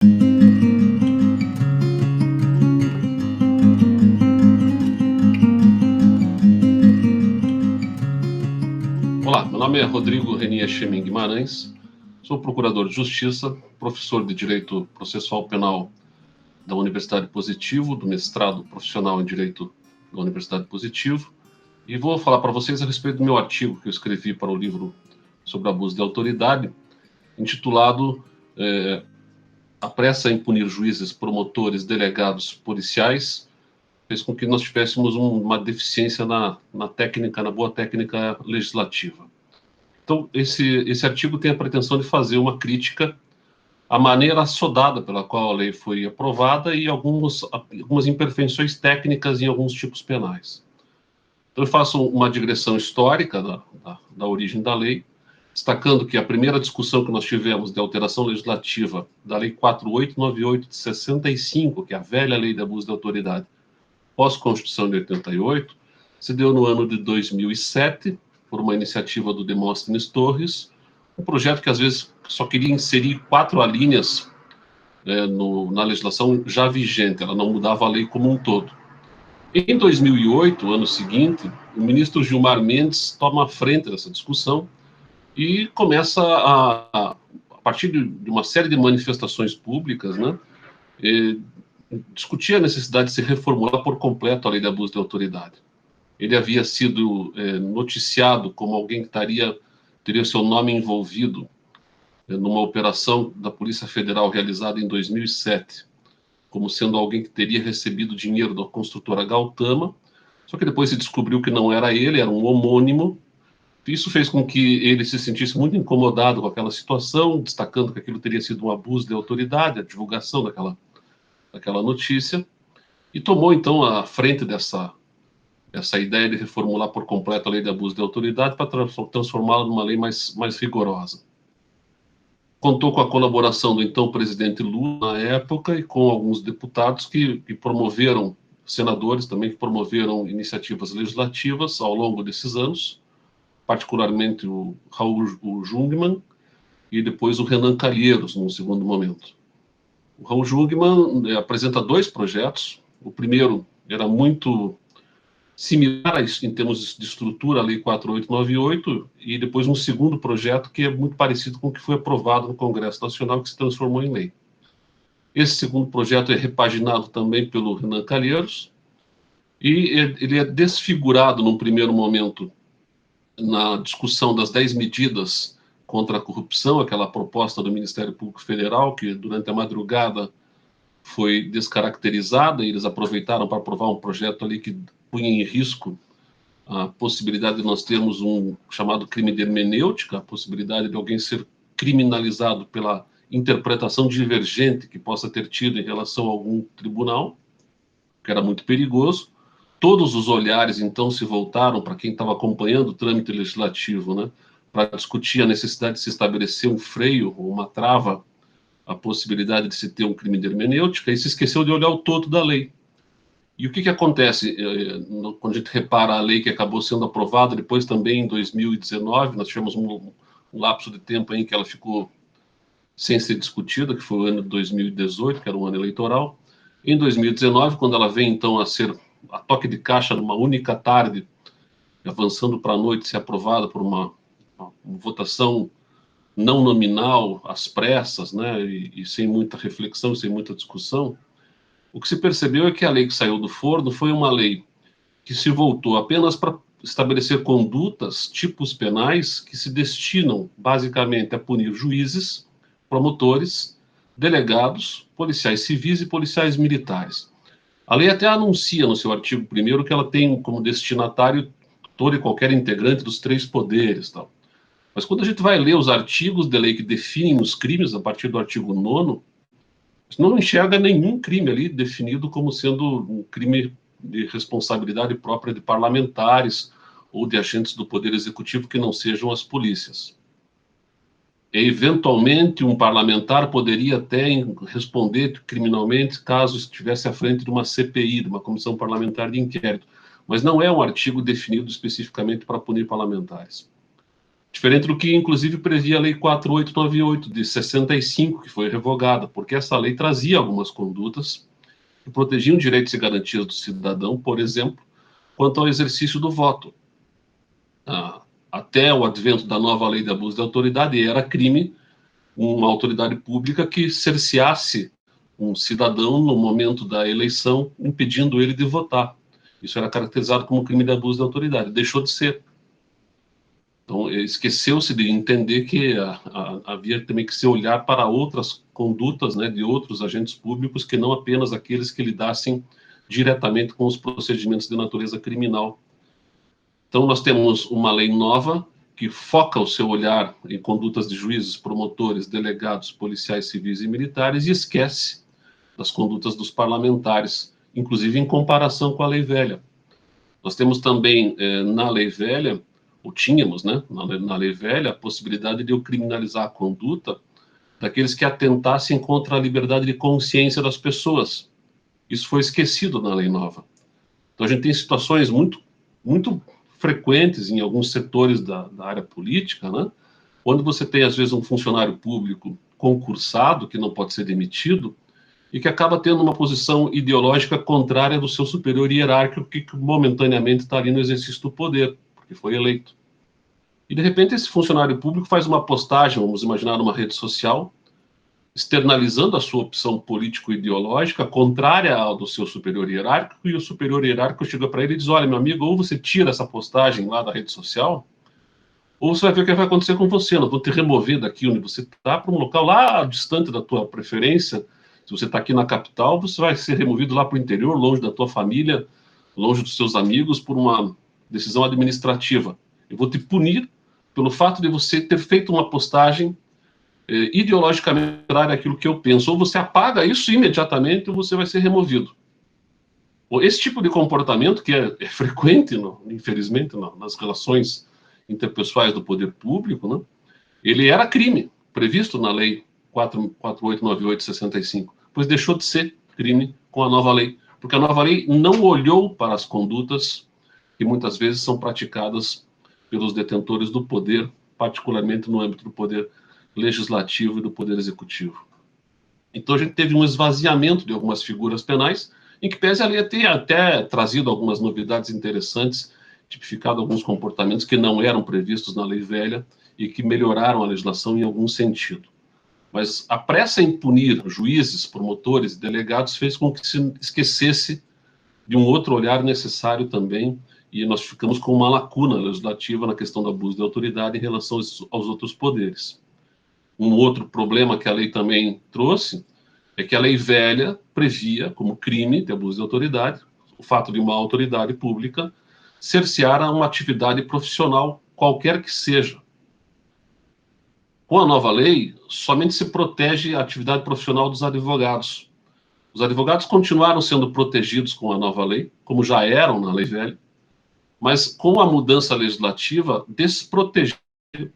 Olá, meu nome é Rodrigo Renier Chemin Guimarães, sou procurador de Justiça, professor de Direito Processual Penal da Universidade Positivo, do mestrado profissional em Direito da Universidade Positivo, e vou falar para vocês a respeito do meu artigo que eu escrevi para o livro sobre abuso de autoridade, intitulado A pressa em punir juízes, promotores, delegados, policiais, fez com que nós tivéssemos uma deficiência na técnica, na boa técnica legislativa. Então, esse artigo tem a pretensão de fazer uma crítica à maneira assodada pela qual a lei foi aprovada e algumas imperfeições técnicas em alguns tipos penais. Então, eu faço uma digressão histórica da origem da lei, destacando que a primeira discussão que nós tivemos de alteração legislativa da Lei 4898 de 65, que é a velha Lei de Abuso de Autoridade, pós-Constituição de 88, se deu no ano de 2007, por uma iniciativa do Demóstenes Torres, um projeto que às vezes só queria inserir 4 alíneas na legislação já vigente, ela não mudava a lei como um todo. Em 2008, ano seguinte, o ministro Gilmar Mendes toma a frente dessa discussão e começa a partir de uma série de manifestações públicas, né, discutir a necessidade de se reformular por completo a lei de abuso de autoridade. Ele havia sido noticiado como alguém que teria seu nome envolvido numa operação da Polícia Federal realizada em 2007, como sendo alguém que teria recebido dinheiro da construtora Gautama, só que depois se descobriu que não era ele, era um homônimo. Isso fez com que ele se sentisse muito incomodado com aquela situação, destacando que aquilo teria sido um abuso de autoridade, a divulgação daquela notícia, e tomou então a frente dessa ideia de reformular por completo a lei de abuso de autoridade para transformá-la numa lei mais rigorosa. Contou com a colaboração do então presidente Lula na época e com alguns deputados que promoveram, senadores também, que promoveram iniciativas legislativas ao longo desses anos, particularmente o Raul Jungmann e depois o Renan Calheiros, num segundo momento. O Raul Jungmann apresenta 2 projetos. O primeiro era muito similar em termos de estrutura à Lei 4898, e depois um segundo projeto que é muito parecido com o que foi aprovado no Congresso Nacional, que se transformou em lei. Esse segundo projeto é repaginado também pelo Renan Calheiros, e ele é desfigurado num primeiro momento na discussão das 10 medidas contra a corrupção, aquela proposta do Ministério Público Federal, que durante a madrugada foi descaracterizada, e eles aproveitaram para aprovar um projeto ali que punha em risco a possibilidade de nós termos um chamado crime de hermenêutica, a possibilidade de alguém ser criminalizado pela interpretação divergente que possa ter tido em relação a algum tribunal, que era muito perigoso. Todos os olhares, então, se voltaram para quem estava acompanhando o trâmite legislativo, né, para discutir a necessidade de se estabelecer um freio ou uma trava à possibilidade de se ter um crime de hermenêutica, e se esqueceu de olhar o todo da lei. E o que acontece quando a gente repara a lei que acabou sendo aprovada, depois também em 2019, nós tivemos um lapso de tempo em que ela ficou sem ser discutida, que foi o ano de 2018, que era um ano eleitoral. Em 2019, quando ela vem então a ser a toque de caixa numa única tarde, avançando para a noite, ser aprovada por uma votação não nominal, às pressas, né, e sem muita reflexão, sem muita discussão, o que se percebeu é que a lei que saiu do forno foi uma lei que se voltou apenas para estabelecer condutas, tipos penais, que se destinam basicamente a punir juízes, promotores, delegados, policiais civis e policiais militares. A lei até anuncia no seu artigo 1º que ela tem como destinatário todo e qualquer integrante dos 3 poderes, tal. Mas quando a gente vai ler os artigos de lei que definem os crimes, a partir do artigo 9º, não enxerga nenhum crime ali definido como sendo um crime de responsabilidade própria de parlamentares ou de agentes do Poder Executivo que não sejam as polícias. E, eventualmente, um parlamentar poderia até responder criminalmente caso estivesse à frente de uma CPI, de uma Comissão Parlamentar de Inquérito, mas não é um artigo definido especificamente para punir parlamentares. Diferente do que, inclusive, previa a Lei 4.898, de 65, que foi revogada, porque essa lei trazia algumas condutas que protegiam direitos e garantias do cidadão, por exemplo, quanto ao exercício do voto. Até o advento da nova lei de abuso de autoridade, era crime uma autoridade pública que cerceasse um cidadão no momento da eleição, impedindo ele de votar. Isso era caracterizado como crime de abuso de autoridade. Deixou de ser. Então, esqueceu-se de entender que havia também que se olhar para outras condutas, né, de outros agentes públicos, que não apenas aqueles que lidassem diretamente com os procedimentos de natureza criminal. Então, nós temos uma lei nova que foca o seu olhar em condutas de juízes, promotores, delegados, policiais civis e militares e esquece das condutas dos parlamentares, inclusive em comparação com a lei velha. Nós temos também na lei velha, ou tínhamos, né, na lei velha, a possibilidade de eu criminalizar a conduta daqueles que atentassem contra a liberdade de consciência das pessoas. Isso foi esquecido na lei nova. Então, a gente tem situações muito frequentes em alguns setores da área política, né? Onde você tem, às vezes, um funcionário público concursado, que não pode ser demitido, e que acaba tendo uma posição ideológica contrária do seu superior hierárquico, que momentaneamente está ali no exercício do poder, porque foi eleito. E, de repente, esse funcionário público faz uma postagem, vamos imaginar, numa rede social, externalizando a sua opção político-ideológica contrária ao do seu superior hierárquico, e o superior hierárquico chega para ele e diz: olha, meu amigo, ou você tira essa postagem lá da rede social, ou você vai ver o que vai acontecer com você. Eu vou te remover daqui onde você está para um local lá distante da tua preferência. Se você está aqui na capital, você vai ser removido lá para o interior, longe da tua família, longe dos seus amigos, por uma decisão administrativa. Eu vou te punir pelo fato de você ter feito uma postagem ideologicamente contrária àquilo que eu penso. Ou você apaga isso imediatamente, ou você vai ser removido. Esse tipo de comportamento, que é frequente, infelizmente, nas relações interpessoais do poder público, né, ele era crime, previsto na Lei 4.898/65, pois deixou de ser crime com a nova lei, porque a nova lei não olhou para as condutas que muitas vezes são praticadas pelos detentores do poder, particularmente no âmbito do poder legislativo e do poder executivo. Então a gente teve um esvaziamento de algumas figuras penais, em que pese a lei ter até trazido algumas novidades interessantes, tipificado alguns comportamentos que não eram previstos na lei velha e que melhoraram a legislação em algum sentido. Mas a pressa em punir juízes, promotores e delegados fez com que se esquecesse de um outro olhar necessário também, e nós ficamos com uma lacuna legislativa na questão do abuso de autoridade em relação aos outros poderes. Um outro problema que a lei também trouxe é que a lei velha previa como crime de abuso de autoridade o fato de uma autoridade pública cercear uma atividade profissional, qualquer que seja. Com a nova lei, somente se protege a atividade profissional dos advogados. Os advogados continuaram sendo protegidos com a nova lei, como já eram na lei velha, mas com a mudança legislativa, desproteger,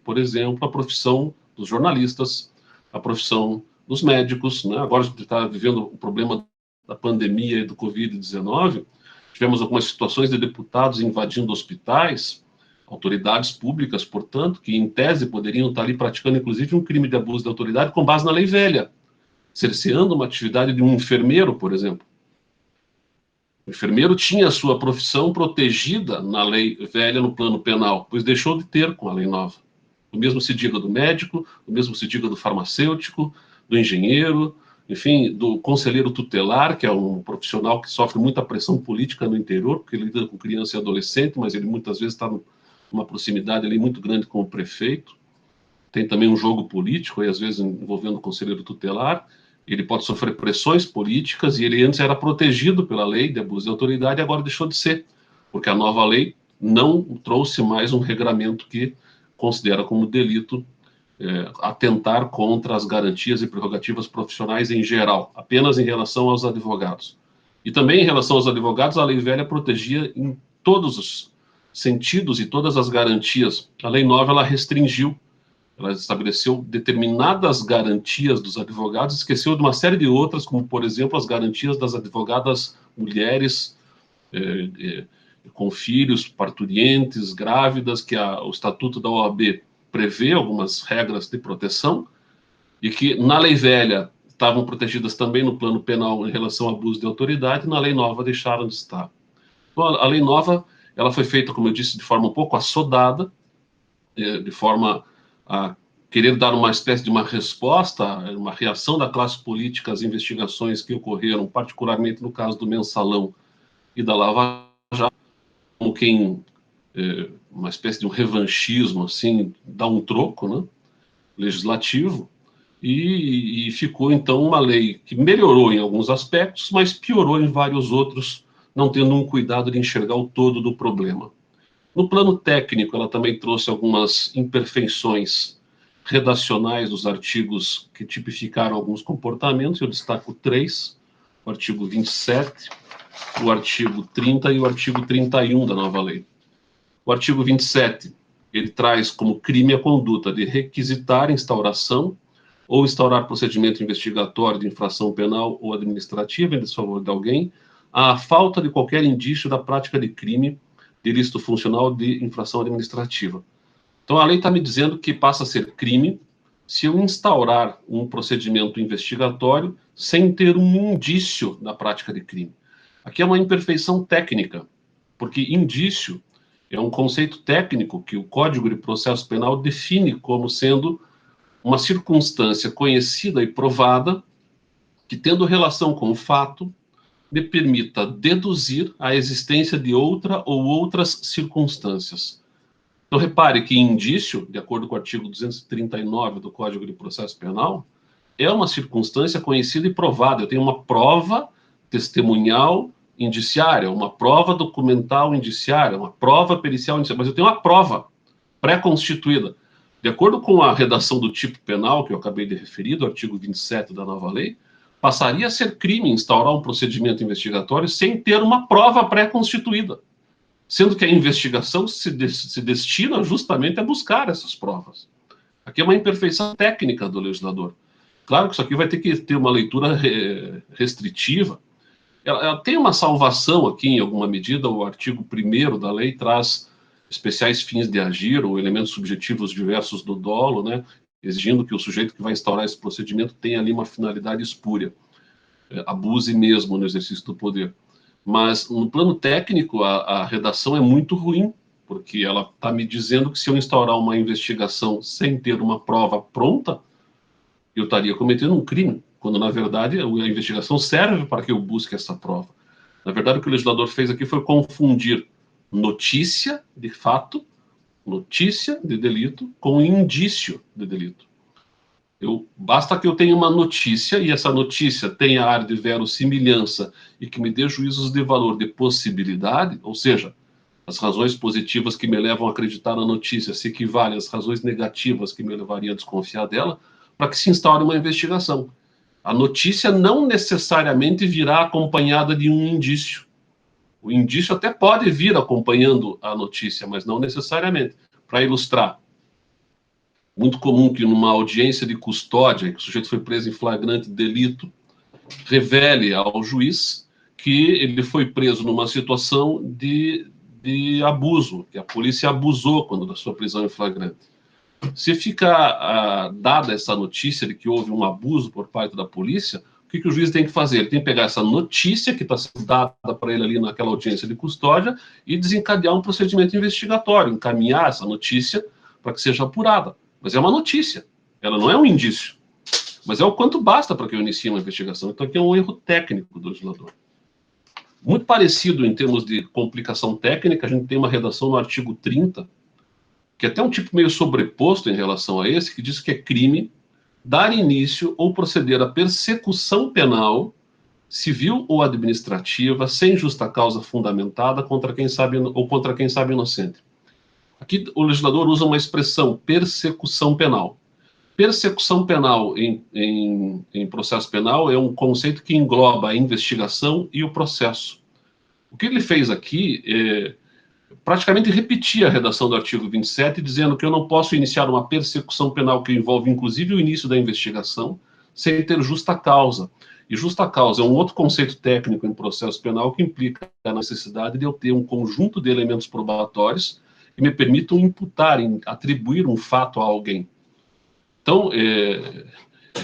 por exemplo, a profissão dos jornalistas, a profissão dos médicos, né? Agora a gente está vivendo o problema da pandemia e do Covid-19, tivemos algumas situações de deputados invadindo hospitais, autoridades públicas, portanto, que em tese poderiam estar ali praticando, inclusive, um crime de abuso de autoridade com base na lei velha, cerceando uma atividade de um enfermeiro, por exemplo. O enfermeiro tinha a sua profissão protegida na lei velha no plano penal, pois deixou de ter com a lei nova. O mesmo se diga do médico, o mesmo se diga do farmacêutico, do engenheiro, enfim, do conselheiro tutelar, que é um profissional que sofre muita pressão política no interior, porque ele lida com criança e adolescente, mas ele muitas vezes está numa proximidade ali muito grande com o prefeito. Tem também um jogo político, e às vezes envolvendo o conselheiro tutelar. Ele pode sofrer pressões políticas, e ele antes era protegido pela lei de abuso de autoridade, e agora deixou de ser, porque a nova lei não trouxe mais um regramento que considera como delito atentar contra as garantias e prerrogativas profissionais em geral, apenas em relação aos advogados. E também em relação aos advogados, a lei velha protegia em todos os sentidos e todas as garantias. A lei nova, ela restringiu, ela estabeleceu determinadas garantias dos advogados, esqueceu de uma série de outras, como, por exemplo, as garantias das advogadas mulheres com filhos, parturientes, grávidas, que o Estatuto da OAB prevê algumas regras de proteção e que na lei velha estavam protegidas também no plano penal em relação ao abuso de autoridade, na lei nova deixaram de estar. Então, a lei nova, ela foi feita, como eu disse, de forma um pouco assodada, de forma a querer dar uma espécie de uma resposta, uma reação da classe política às investigações que ocorreram, particularmente no caso do Mensalão e da Lava Jato, como quem, uma espécie de um revanchismo, assim, dá um troco, né, legislativo, e ficou, então, uma lei que melhorou em alguns aspectos, mas piorou em vários outros, não tendo um cuidado de enxergar o todo do problema. No plano técnico, ela também trouxe algumas imperfeições redacionais dos artigos que tipificaram alguns comportamentos, eu destaco 3, o artigo 27, o artigo 30 e o artigo 31 da nova lei. O artigo 27, ele traz como crime a conduta de requisitar instauração ou instaurar procedimento investigatório de infração penal ou administrativa em desfavor de alguém, à falta de qualquer indício da prática de crime, de ilícito funcional de infração administrativa. Então, a lei está me dizendo que passa a ser crime se eu instaurar um procedimento investigatório sem ter um indício da prática de crime. Aqui é uma imperfeição técnica, porque indício é um conceito técnico que o Código de Processo Penal define como sendo uma circunstância conhecida e provada que, tendo relação com o fato, me permita deduzir a existência de outra ou outras circunstâncias. Então, repare que indício, de acordo com o artigo 239 do Código de Processo Penal, é uma circunstância conhecida e provada. Eu tenho uma prova testemunhal indiciária, uma prova documental indiciária, uma prova pericial indiciária, mas eu tenho uma prova pré-constituída. De acordo com a redação do tipo penal que eu acabei de referir, do artigo 27 da nova lei, passaria a ser crime instaurar um procedimento investigatório sem ter uma prova pré-constituída, sendo que a investigação se destina justamente a buscar essas provas. Aqui é uma imperfeição técnica do legislador. Claro que isso aqui vai ter que ter uma leitura restritiva. Ela tem uma salvação aqui, em alguma medida, o artigo 1º da lei traz especiais fins de agir ou elementos subjetivos diversos do dolo, né, exigindo que o sujeito que vai instaurar esse procedimento tenha ali uma finalidade espúria, abuse mesmo no exercício do poder. Mas, no plano técnico, a redação é muito ruim, porque ela está me dizendo que se eu instaurar uma investigação sem ter uma prova pronta, eu estaria cometendo um crime, quando, na verdade, a investigação serve para que eu busque essa prova. Na verdade, o que o legislador fez aqui foi confundir notícia de fato, notícia de delito, com indício de delito. Basta que eu tenha uma notícia, e essa notícia tenha ar de verossimilhança e que me dê juízos de valor de possibilidade, ou seja, as razões positivas que me levam a acreditar na notícia se equivalem às razões negativas que me levariam a desconfiar dela, para que se instaure uma investigação. A notícia não necessariamente virá acompanhada de um indício. O indício até pode vir acompanhando a notícia, mas não necessariamente. Para ilustrar, muito comum que numa audiência de custódia, que o sujeito foi preso em flagrante delito, revele ao juiz que ele foi preso numa situação de abuso, que a polícia abusou quando da sua prisão em flagrante. Se ficar dada essa notícia de que houve um abuso por parte da polícia, o que o juiz tem que fazer? Ele tem que pegar essa notícia que está sendo dada para ele ali naquela audiência de custódia e desencadear um procedimento investigatório, encaminhar essa notícia para que seja apurada. Mas é uma notícia, ela não é um indício. Mas é o quanto basta para que eu inicie uma investigação. Então aqui é um erro técnico do legislador. Muito parecido em termos de complicação técnica, a gente tem uma redação no artigo 30, que é até um tipo meio sobreposto em relação a esse, que diz que é crime dar início ou proceder à persecução penal, civil ou administrativa, sem justa causa fundamentada contra quem sabe ou contra quem sabe inocente. Aqui o legislador usa uma expressão, persecução penal. Persecução penal em processo penal é um conceito que engloba a investigação e o processo. O que ele fez aqui é praticamente repetir a redação do artigo 27, dizendo que eu não posso iniciar uma persecução penal que envolve inclusive o início da investigação, sem ter justa causa. E justa causa é um outro conceito técnico em processo penal que implica a necessidade de eu ter um conjunto de elementos probatórios que me permitam imputar, atribuir um fato a alguém. Então, é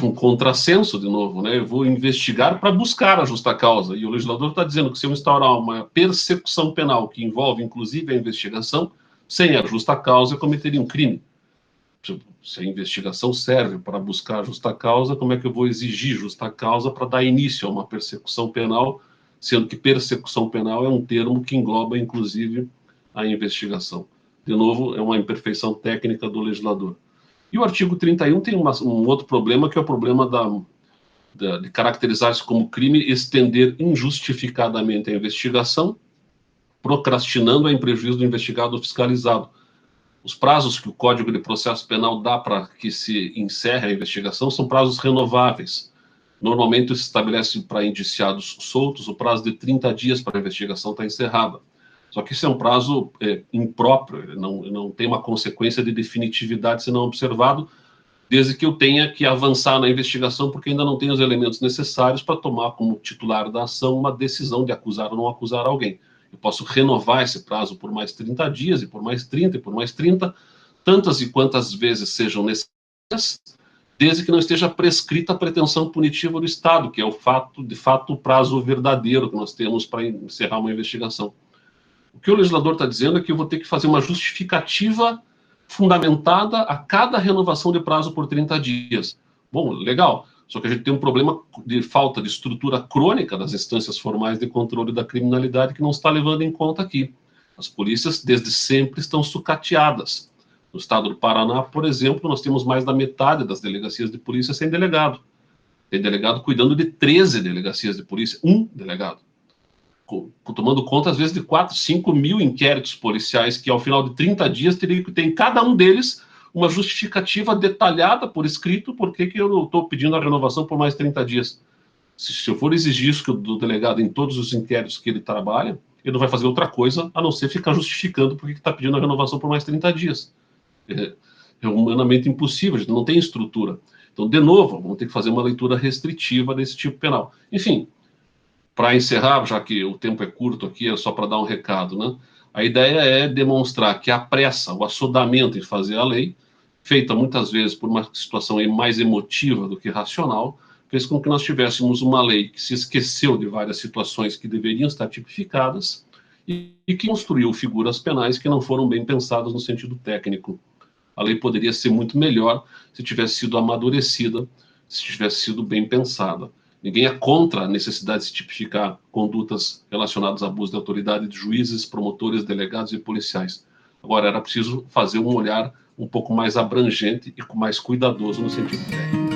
um contrassenso, de novo, né? Eu vou investigar para buscar a justa causa, e o legislador está dizendo que se eu instaurar uma persecução penal que envolve, inclusive, a investigação, sem a justa causa, eu cometeria um crime. Se a investigação serve para buscar justa causa, como é que eu vou exigir justa causa para dar início a uma persecução penal, sendo que persecução penal é um termo que engloba, inclusive, a investigação? De novo, é uma imperfeição técnica do legislador. E o artigo 31 tem um outro problema, que é o problema de caracterizar-se como crime estender injustificadamente a investigação, procrastinando em prejuízo do investigado ou fiscalizado. Os prazos que o Código de Processo Penal dá para que se encerre a investigação são prazos renováveis. Normalmente se estabelece para indiciados soltos o prazo de 30 dias para a investigação estar encerrada. Só que isso é um prazo impróprio, não tem uma consequência de definitividade se não observado, desde que eu tenha que avançar na investigação, porque ainda não tenho os elementos necessários para tomar como titular da ação uma decisão de acusar ou não acusar alguém. Eu posso renovar esse prazo por mais 30 dias, e por mais 30, e por mais 30, tantas e quantas vezes sejam necessárias, desde que não esteja prescrita a pretensão punitiva do Estado, que é de fato, o prazo verdadeiro que nós temos para encerrar uma investigação. O que o legislador está dizendo é que eu vou ter que fazer uma justificativa fundamentada a cada renovação de prazo por 30 dias. Bom, legal, só que a gente tem um problema de falta de estrutura crônica das instâncias formais de controle da criminalidade que não está levando em conta aqui. As polícias, desde sempre, estão sucateadas. No estado do Paraná, por exemplo, nós temos mais da metade das delegacias de polícia sem delegado. Tem delegado cuidando de 13 delegacias de polícia, um delegado. Tomando conta, às vezes, de 4, 5 mil inquéritos policiais que, ao final de 30 dias, teria que ter em cada um deles uma justificativa detalhada por escrito por que eu estou pedindo a renovação por mais 30 dias. Se eu for exigir isso do delegado em todos os inquéritos que ele trabalha, ele não vai fazer outra coisa a não ser ficar justificando por que está pedindo a renovação por mais 30 dias. É humanamente impossível, a gente não tem estrutura. Então, de novo, vamos ter que fazer uma leitura restritiva desse tipo penal. Enfim, para encerrar, já que o tempo é curto aqui, é só para dar um recado, né? A ideia é demonstrar que a pressa, o assodamento em fazer a lei, feita muitas vezes por uma situação mais emotiva do que racional, fez com que nós tivéssemos uma lei que se esqueceu de várias situações que deveriam estar tipificadas e que construiu figuras penais que não foram bem pensadas no sentido técnico. A lei poderia ser muito melhor se tivesse sido amadurecida, se tivesse sido bem pensada. Ninguém é contra a necessidade de se tipificar condutas relacionadas a abuso de autoridade de juízes, promotores, delegados e policiais. Agora, era preciso fazer um olhar um pouco mais abrangente e mais cuidadoso no sentido técnico.